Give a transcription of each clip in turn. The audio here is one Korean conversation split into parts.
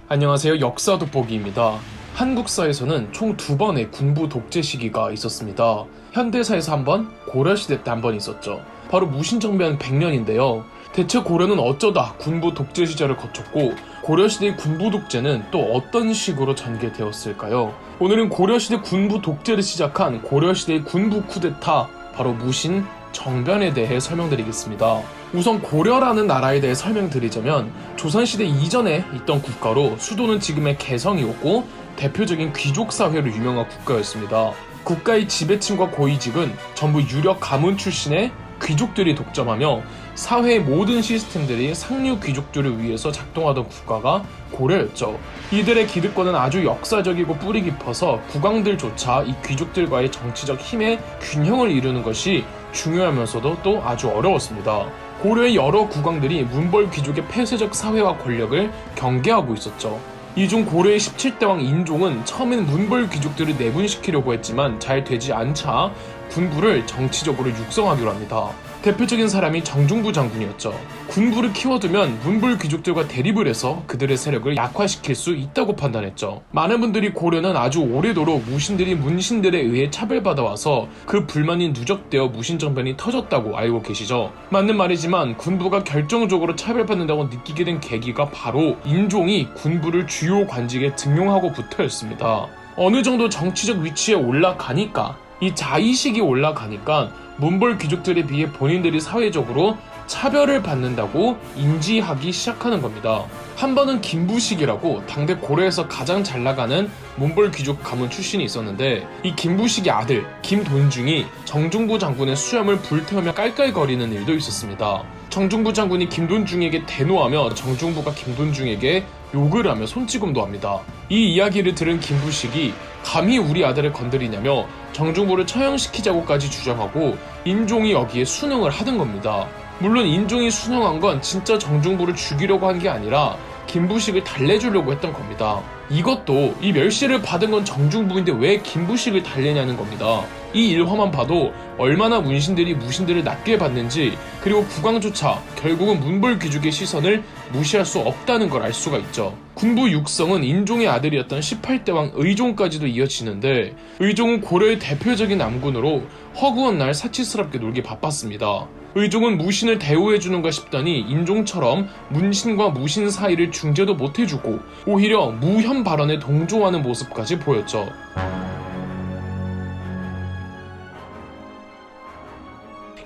안녕하세요. 역사 돋보기입니다. 한국사에서는 총 2번의 군부 독재 시기가 있었습니다. 현대사에서 한 번, 고려시대 때 한 번 있었죠. 바로 무신정변 100년인데요. 대체 고려는 어쩌다 군부 독재 시절을 거쳤고 고려시대의 군부 독재는 또 어떤 식으로 전개되었을까요? 오늘은 고려시대 군부 독재를 시작한 고려시대의 군부 쿠데타, 바로 무신 정변에 대해 설명드리겠습니다. 우선 고려라는 나라에 대해 설명드리자면 조선시대 이전에 있던 국가로 수도는 지금의 개성이었고 대표적인 귀족사회로 유명한 국가였습니다. 국가의 지배층과 고위직은 전부 유력 가문 출신의 귀족들이 독점하며 사회의 모든 시스템들이 상류 귀족들을 위해서 작동하던 국가가 고려였죠. 이들의 기득권은 아주 역사적이고 뿌리 깊어서 국왕들조차 이 귀족들과의 정치적 힘의 균형을 이루는 것이 중요하면서도 또 아주 어려웠습니다. 고려의 여러 국왕들이 문벌 귀족의 폐쇄적 사회와 권력을 경계하고 있었죠. 이 중 고려의 17대왕 인종은 처음엔 문벌 귀족들을 내분시키려고 했지만 잘 되지 않자 군부를 정치적으로 육성하기로 합니다. 대표적인 사람이 정중부 장군이었죠. 군부를 키워두면 문벌 귀족들과 대립을 해서 그들의 세력을 약화시킬 수 있다고 판단했죠. 많은 분들이 고려는 아주 오래도록 무신들이 문신들에 의해 차별받아와서 그 불만이 누적되어 무신정변이 터졌다고 알고 계시죠. 맞는 말이지만 군부가 결정적으로 차별받는다고 느끼게 된 계기가 바로 인종이 군부를 주요 관직에 등용하고부터였습니다. 어느 정도 정치적 위치에 올라가니까, 이 자의식이 올라가니까 문벌 귀족들에 비해 본인들이 사회적으로 차별을 받는다고 인지하기 시작하는 겁니다. 한 번은 김부식이라고 당대 고려에서 가장 잘나가는 문벌 귀족 가문 출신이 있었는데, 이 김부식의 아들 김돈중이 정중부 장군의 수염을 불태우며 깔깔거리는 일도 있었습니다. 정중부 장군이 김돈중에게 대노하며 정중부가 김돈중에게 욕을 하며 손찌검도 합니다. 이 이야기를 들은 김부식이 감히 우리 아들을 건드리냐며 정중부를 처형시키자고까지 주장하고 인종이 여기에 순응을 하던 겁니다. 물론 인종이 순응한 건 진짜 정중부를 죽이려고 한 게 아니라 김부식을 달래주려고 했던 겁니다. 이것도 이 멸시를 받은 건 정중부인데 왜 김부식을 달래냐는 겁니다. 이 일화만 봐도 얼마나 문신들이 무신들을 낮게 봤는지, 그리고 국왕조차 결국은 문벌 귀족의 시선을 무시할 수 없다는 걸 알 수가 있죠. 군부 육성은 인종의 아들이었던 18대왕 의종까지도 이어지는데, 의종은 고려의 대표적인 남군으로 허구한 날 사치스럽게 놀기 바빴습니다. 의종은 무신을 대우해주는가 싶더니 인종처럼 문신과 무신 사이를 중재도 못해주고 오히려 무현 발언에 동조하는 모습까지 보였죠.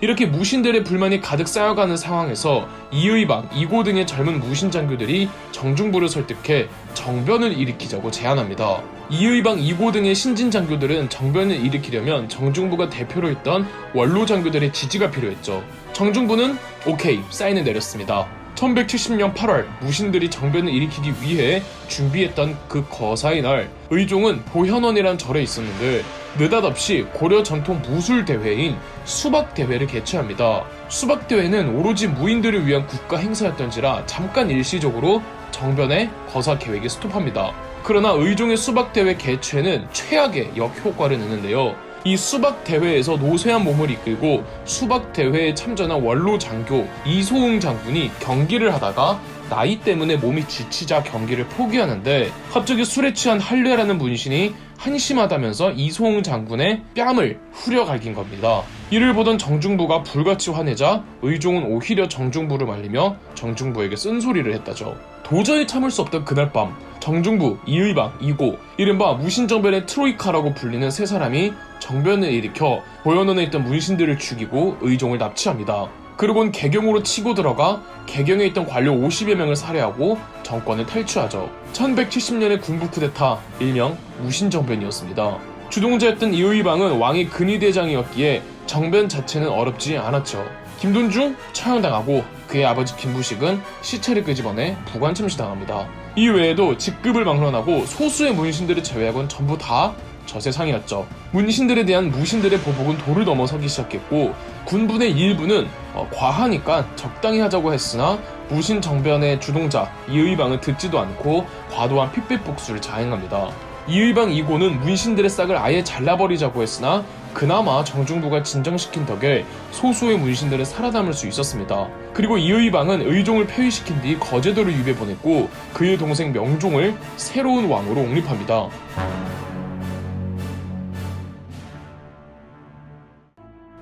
이렇게 무신들의 불만이 가득 쌓여가는 상황에서 이의방, 이고 등의 젊은 무신 장교들이 정중부를 설득해 정변을 일으키자고 제안합니다. 이의방, 이고 등의 신진 장교들은 정변을 일으키려면 정중부가 대표로 했던 원로 장교들의 지지가 필요했죠. 정중부는 오케이, 사인을 내렸습니다. 1170년 8월 무신들이 정변을 일으키기 위해 준비했던 그 거사의 날, 의종은 보현원이란 절에 있었는데 느닷없이 고려 전통 무술대회인 수박대회를 개최합니다. 수박대회는 오로지 무인들을 위한 국가 행사였던지라 잠깐 일시적으로 정변의 거사 계획이 스톱합니다. 그러나 의종의 수박대회 개최는 최악의 역효과를 내는데요. 이 수박대회에서 노쇠한 몸을 이끌고 수박대회에 참전한 원로 장교 이소흥 장군이 경기를 하다가 나이 때문에 몸이 지치자 경기를 포기하는데, 갑자기 술에 취한 한례라는 문신이 한심하다면서 이소흥 장군의 뺨을 후려갈긴 겁니다. 이를 보던 정중부가 불같이 화내자 의종은 오히려 정중부를 말리며 정중부에게 쓴소리를 했다죠. 도저히 참을 수 없던 그날 밤, 정중부, 이의방, 이고, 이른바 무신정변의 트로이카라고 불리는 세 사람이 정변을 일으켜 보현원에 있던 문신들을 죽이고 의종을 납치합니다. 그리고는 개경으로 치고 들어가 개경에 있던 관료 50여 명을 살해하고 정권을 탈취하죠. 1170년의 군부 쿠데타, 일명 무신정변이었습니다. 주동자였던 이의방은 왕의 근위대장이었기에 정변 자체는 어렵지 않았죠. 김돈중 처형당하고 그의 아버지 김부식은 시체를 끄집어내 부관 참시당합니다. 이 외에도 직급을 막론하고 소수의 문신들을 제외하고는 전부 다 저세상이었죠. 문신들에 대한 무신들의 보복은 도를 넘어서기 시작했고, 군분의 일부는 과하니까 적당히 하자고 했으나 무신 정변의 주동자 이의방은 듣지도 않고 과도한 핏빛 복수를 자행합니다. 이의방 이고는 문신들의 싹을 아예 잘라버리자고 했으나 그나마 정중부가 진정시킨 덕에 소수의 문신들은 살아남을 수 있었습니다. 그리고 이의방은 의종을 폐위시킨 뒤 거제도를 유배 보냈고 그의 동생 명종을 새로운 왕으로 옹립합니다.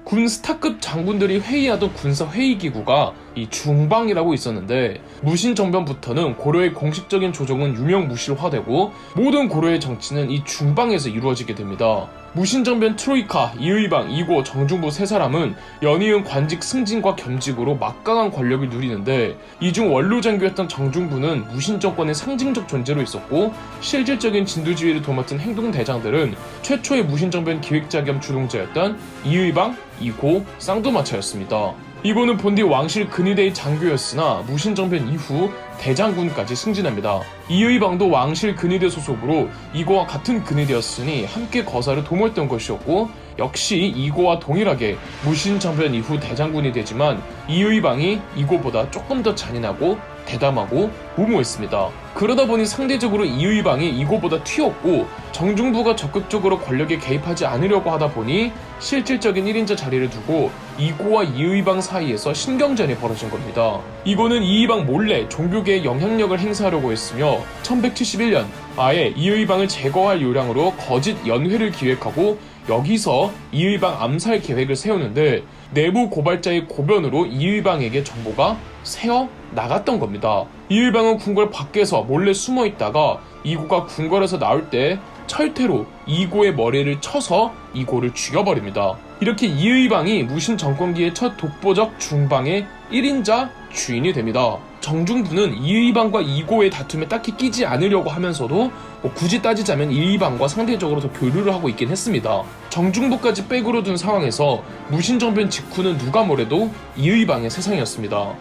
군 스타급 장군들이 회의하던 군사 회의기구가 이 중방이라고 있었는데 무신 정변부터는 고려의 공식적인 조정은 유명무실화되고 모든 고려의 정치는 이 중방에서 이루어지게 됩니다. 무신 정변 트로이카, 이의방, 이고, 정중부 세 사람은 연이은 관직 승진과 겸직으로 막강한 권력을 누리는데 이 중 원로장교였던 정중부는 무신 정권의 상징적 존재로 있었고 실질적인 진두지휘를 도맡은 행동대장들은 최초의 무신 정변 기획자 겸 주동자였던 이의방, 이고, 쌍두마차였습니다. 이고는 본디 왕실 근위대의 장교였으나 무신정변 이후 대장군까지 승진합니다. 이의방도 왕실 근위대 소속으로 이고와 같은 근위대였으니 함께 거사를 도모했던 것이었고 역시 이고와 동일하게 무신정변 이후 대장군이 되지만 이의방이 이고보다 조금 더 잔인하고 대담하고 무모했습니다. 그러다 보니 상대적으로 이의방이 이고보다 튀었고 정중부가 적극적으로 권력에 개입하지 않으려고 하다 보니 실질적인 1인자 자리를 두고 이고와 이의방 사이에서 신경전이 벌어진 겁니다. 이고는 이의방 몰래 종교계에 영향력을 행사하려고 했으며 1171년 아예 이의방을 제거할 요량으로 거짓 연회를 기획하고 여기서 이의방 암살 계획을 세우는데 내부 고발자의 고변으로 이의방에게 정보가 새어 나갔던 겁니다. 이의방은 궁궐 밖에서 몰래 숨어 있다가 이고가 궁궐에서 나올 때 철퇴로 이고의 머리를 쳐서 이고를 죽여버립니다. 이렇게 이의방이 무신 정권기의 첫 독보적 중방의 1인자 주인이 됩니다. 정중부는 이의방과 이고의 다툼에 딱히 끼지 않으려고 하면서도 굳이 따지자면 이의방과 상대적으로 더 교류를 하고 있긴 했습니다. 정중부까지 백으로 둔 상황에서 무신정변 직후는 누가 뭐래도 이의방의 세상이었습니다.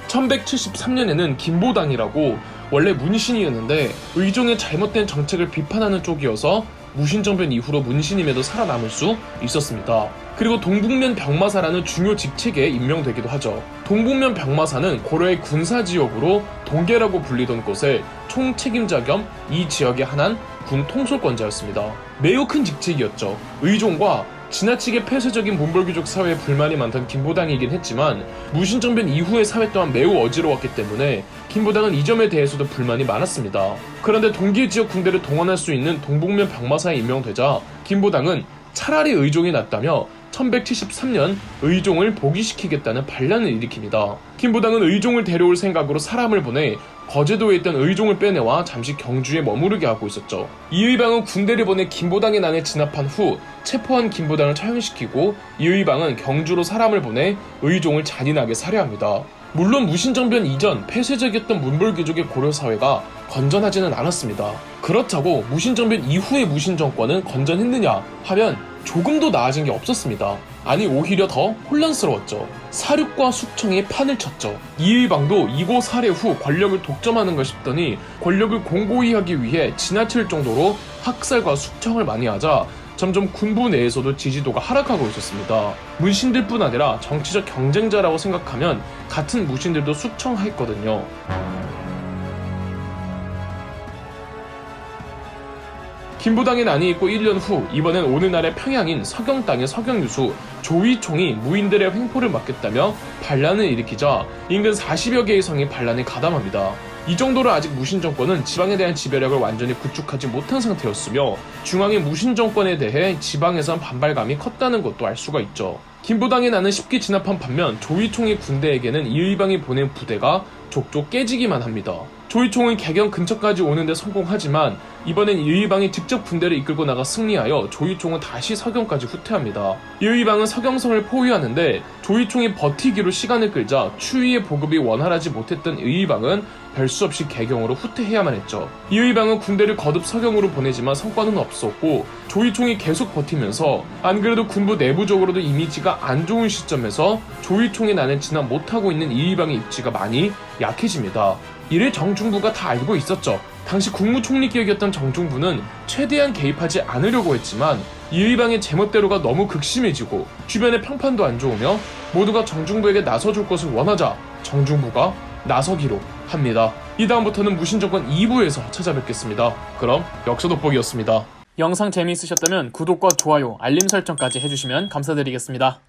1173년에는 김보당이라고 원래 문신이었는데 의종의 잘못된 정책을 비판하는 쪽이어서 무신정변 이후로 문신임에도 살아남을 수 있었습니다. 그리고 동북면 병마사라는 중요 직책에 임명되기도 하죠. 동북면 병마사는 고려의 군사지역으로 동계라고 불리던 곳의 총책임자 겸 이 지역의 한한 군 통솔권자였습니다. 매우 큰 직책이었죠. 의종과 지나치게 폐쇄적인 문벌귀족 사회에 불만이 많던 김보당이긴 했지만 무신정변 이후의 사회 또한 매우 어지러웠기 때문에 김보당은 이 점에 대해서도 불만이 많았습니다. 그런데 동계 지역 군대를 동원할 수 있는 동북면 병마사에 임명되자 김보당은 차라리 의종이 낫다며 1173년 의종을 복위시키겠다는 반란을 일으킵니다. 김보당은 의종을 데려올 생각으로 사람을 보내 거제도에 있던 의종을 빼내와 잠시 경주에 머무르게 하고 있었죠. 이의방은 군대를 보내 김보당의 난에 진압한 후 체포한 김보당을 처형시키고 이의방은 경주로 사람을 보내 의종을 잔인하게 살해합니다. 물론 무신정변 이전 폐쇄적이었던 문벌귀족의 고려사회가 건전하지는 않았습니다. 그렇다고 무신정변 이후의 무신정권은 건전했느냐 하면 조금도 나아진 게 없었습니다. 아니 오히려 더 혼란스러웠죠. 사륙과 숙청이 판을 쳤죠. 이의방도 이고 살해 후 권력을 독점하는가 싶더니 권력을 공고히 하기 위해 지나칠 정도로 학살과 숙청을 많이 하자 점점 군부 내에서도 지지도가 하락하고 있었습니다. 문신들뿐 아니라 정치적 경쟁자라고 생각하면 같은 무신들도 숙청했거든요. 김보당의 난이 있고 1년 후 이번엔 오늘날의 평양인 서경 땅의 서경유수 조이총이 무인들의 횡포를 막겠다며 반란을 일으키자 인근 40여 개의 성이 반란에 가담합니다. 이 정도로 아직 무신정권은 지방에 대한 지배력을 완전히 구축하지 못한 상태였으며 중앙의 무신정권에 대해 지방에선 반발감이 컸다는 것도 알 수가 있죠. 김보당의 난은 쉽게 진압한 반면 조이총의 군대에게는 이의방이 보낸 부대가 족족 깨지기만 합니다. 조이총은 개경 근처까지 오는데 성공하지만 이번엔 이의방이 직접 군대를 이끌고 나가 승리하여 조이총은 다시 서경까지 후퇴합니다. 이의방은 서경성을 포위하는데 조이총이 버티기로 시간을 끌자 추위의 보급이 원활하지 못했던 이의방은 별 수 없이 개경으로 후퇴해야만 했죠. 이의방은 군대를 거듭 서경으로 보내지만 성과는 없었고 조이총이 계속 버티면서 안 그래도 군부 내부적으로도 이미지가 안 좋은 시점에서 조이총의 난을 진압 못하고 있는 이의방의 입지가 많이 약해집니다. 이를 정중부가 다 알고 있었죠. 당시 국무총리격이었던 정중부는 최대한 개입하지 않으려고 했지만 이의방의 제멋대로가 너무 극심해지고 주변의 평판도 안 좋으며 모두가 정중부에게 나서줄 것을 원하자 정중부가 나서기로 합니다. 이 다음부터는 무신정권 2부에서 찾아뵙겠습니다. 그럼 역사돋보기였습니다. 영상 재미있으셨다면 구독과 좋아요, 알림 설정까지 해주시면 감사드리겠습니다.